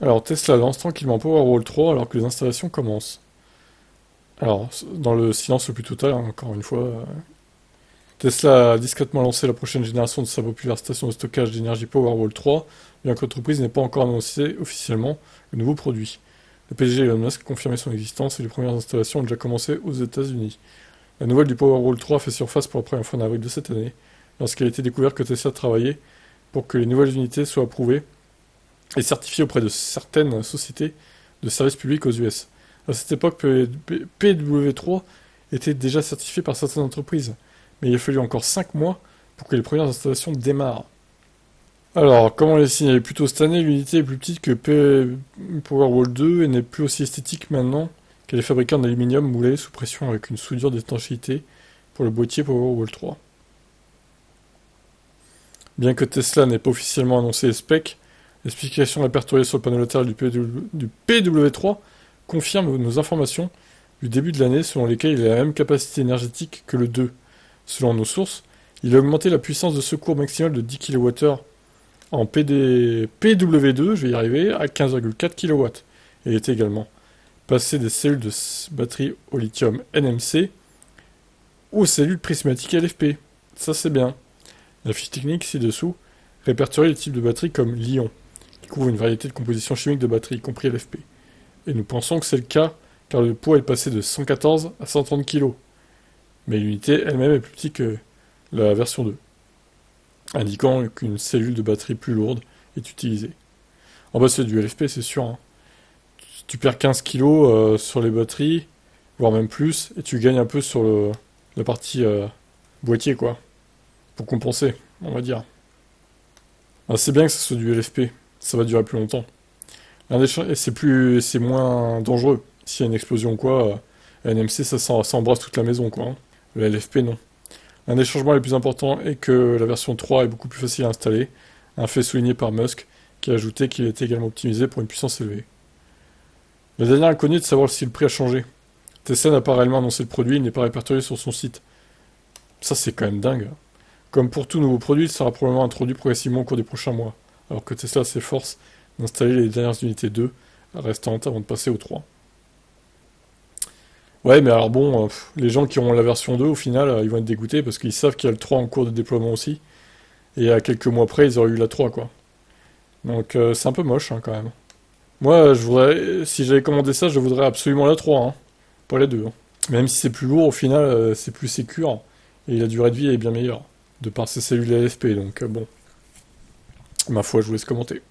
Alors Tesla lance tranquillement Powerwall 3 alors que les installations commencent. Alors, dans le silence le plus total, hein, encore une fois, Tesla a discrètement lancé la prochaine génération de sa populaire station de stockage d'énergie Powerwall 3, bien que l'entreprise n'ait pas encore annoncé officiellement le nouveau produit. Le PDG Elon Musk a confirmé son existence et les premières installations ont déjà commencé aux États-Unis. La nouvelle du Powerwall 3 fait surface pour la première fois en avril de cette année, lorsqu'il a été découvert que Tesla travaillait pour que les nouvelles unités soient approuvées et certifiées auprès de certaines sociétés de services publics aux US. À cette époque, PW3 était déjà certifié par certaines entreprises, mais il a fallu encore 5 mois pour que les premières installations démarrent. Alors, comme on l'a signalé plus tôt cette année, l'unité est plus petite que Powerwall 2 et n'est plus aussi esthétique maintenant qu'elle est fabriquée en aluminium moulé sous pression avec une soudure d'étanchéité pour le boîtier Powerwall 3. Bien que Tesla n'ait pas officiellement annoncé les specs, les spécifications répertoriées sur le panneau latéral du PW3 confirment nos informations du début de l'année selon lesquelles il a la même capacité énergétique que le 2. Selon nos sources, il a augmenté la puissance de secours maximale de 10 kWh en PW2, je vais y arriver, à 15,4 kW. Il était également passé des cellules de batterie au lithium NMC aux cellules prismatiques LFP. Ça c'est bien. La fiche technique ci-dessous répertorie les types de batteries comme l'ion, qui couvre une variété de compositions chimiques de batteries, y compris LFP. Et nous pensons que c'est le cas, car le poids est passé de 114 à 130 kg. Mais l'unité elle-même est plus petite que la version 2, indiquant qu'une cellule de batterie plus lourde est utilisée. En bas c'est du LFP, c'est sûr. Hein. Tu perds 15 kg sur les batteries, voire même plus, et tu gagnes un peu sur la partie boîtier, quoi, pour compenser, on va dire. Ah, c'est bien que ce soit du LFP, ça va durer plus longtemps. Et c'est moins dangereux. S'il y a une explosion ou quoi, NMC ça embrasse toute la maison, quoi. Hein. Le LFP non. Un des changements les plus importants est que la version 3 est beaucoup plus facile à installer, un fait souligné par Musk, qui a ajouté qu'il était également optimisé pour une puissance élevée. La dernière inconnue est de savoir si le prix a changé. Tesla n'a pas réellement annoncé le produit, il n'est pas répertorié sur son site. Ça c'est quand même dingue. Comme pour tout nouveau produit, il sera probablement introduit progressivement au cours des prochains mois, alors que Tesla s'efforce d'installer les dernières unités 2 restantes avant de passer au 3. Ouais, mais alors bon, les gens qui auront la version 2, au final, ils vont être dégoûtés parce qu'ils savent qu'il y a le 3 en cours de déploiement aussi. Et à quelques mois près, ils auraient eu la 3, quoi. Donc c'est un peu moche, hein, quand même. Moi, si j'avais commandé ça, je voudrais absolument la 3, hein. Pas la 2. Hein. Même si c'est plus lourd, au final, c'est plus sécure. Et la durée de vie est bien meilleure. De par ses cellules LFP, donc bon. Ma foi, je vous laisse commenter.